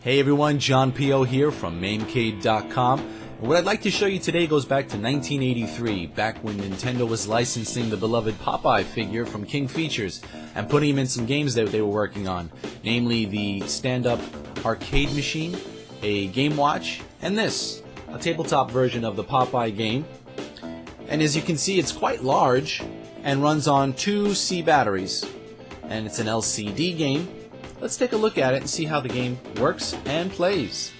Hey everyone, John P.O. here from MAMECADE.com. And what I'd like to show you today goes back to 1983, back when Nintendo was licensing the beloved Popeye figure from King Features and putting him in some games that they were working on, namely the stand-up arcade machine, a Game Watch, and this, a tabletop version of the Popeye game. And as you can see, it's quite large and runs on 2 C batteries. And it's an LCD game. Let's take a look at it and see how the game works and plays.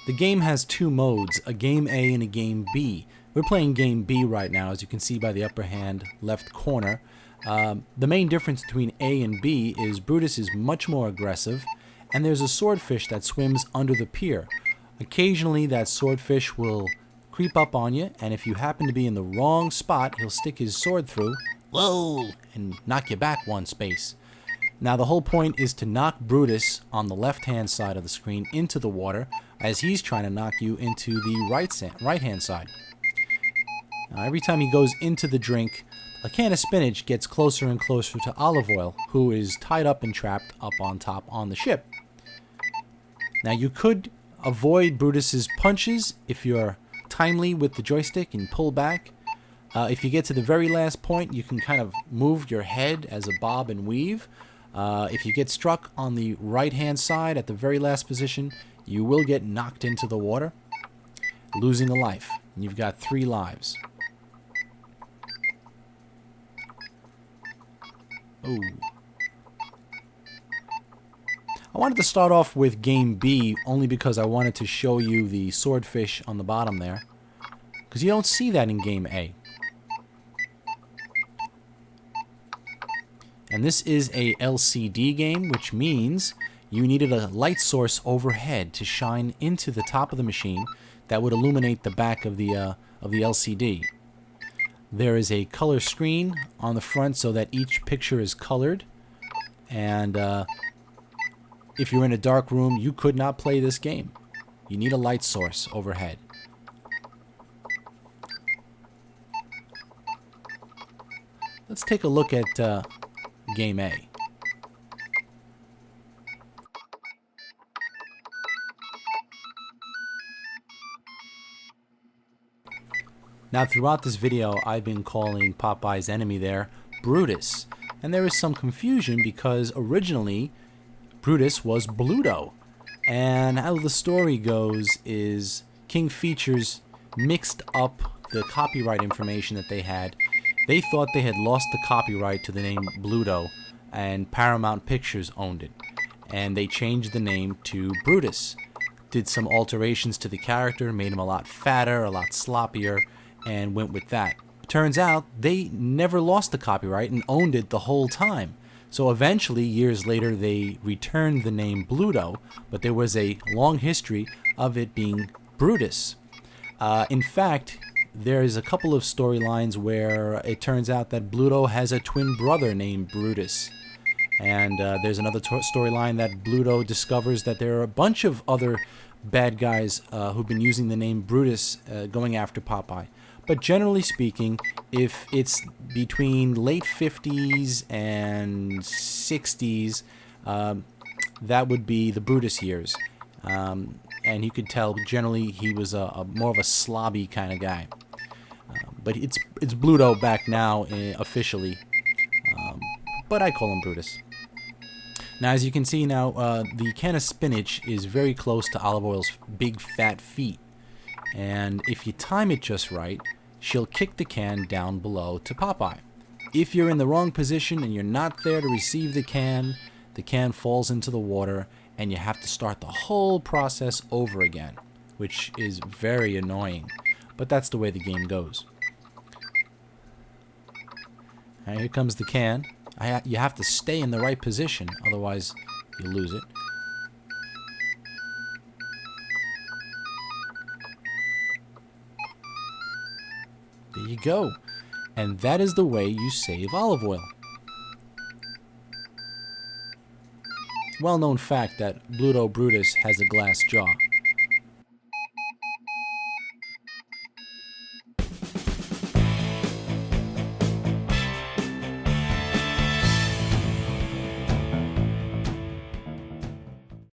The game has 2 modes, a Game A and a Game B. We're playing Game B right now, as you can see by the upper hand left corner. The main difference between A and B is Brutus is much more aggressive, and there's a swordfish that swims under the pier. Occasionally that swordfish will creep up on you, and if you happen to be in the wrong spot, he'll stick his sword through, whoa, and knock you back 1 space. Now the whole point is to knock Brutus on the left-hand side of the screen into the water, as he's trying to knock you into the right-hand side. Now every time he goes into the drink, a can of spinach gets closer and closer to Olive Oil, who is tied up and trapped up on top on the ship. Now you could avoid Brutus's punches if you're timely with the joystick and pull back. If you get to the very last point, you can kind of move your head as a bob and weave. If you get struck on the right-hand side at the very last position, you will get knocked into the water, losing a life. And you've got 3 lives. Ooh. I wanted to start off with Game B only because I wanted to show you the swordfish on the bottom there, because you don't see that in Game A. And this is a LCD game, which means you needed a light source overhead to shine into the top of the machine that would illuminate the back of the LCD. There is a color screen on the front so that each picture is colored, and if you're in a dark room, you could not play this game. You need a light source overhead. Let's take a look at Game A. Now throughout this video, I've been calling Popeye's enemy there Brutus. And there is some confusion because originally Brutus was Bluto. And how the story goes is King Features mixed up the copyright information that they had. They thought they had lost the copyright to the name Bluto, and Paramount Pictures owned it. And they changed the name to Brutus. Did some alterations to the character, made him a lot fatter, a lot sloppier, and went with that. Turns out they never lost the copyright and owned it the whole time. So eventually, years later, they returned the name Bluto, but there was a long history of it being Brutus. In fact, there's a couple of storylines where it turns out that Bluto has a twin brother named Brutus. And there's another storyline that Bluto discovers that there are a bunch of other bad guys who've been using the name Brutus going after Popeye. But generally speaking, if it's between late 50s and 60s, that would be the Brutus years. And you could tell generally he was a more of a slobby kind of guy. But it's Bluto back now officially, but I call him Brutus. Now as you can see now, the can of spinach is very close to Olive Oil's big fat feet. And if you time it just right, she'll kick the can down below to Popeye. If you're in the wrong position and you're not there to receive the can falls into the water and you have to start the whole process over again, which is very annoying, but that's the way the game goes. Now here comes the can. You have to stay in the right position, otherwise you lose it. There you go. And that is the way you save Olive Oil. Well-known fact that Bluto Brutus has a glass jaw.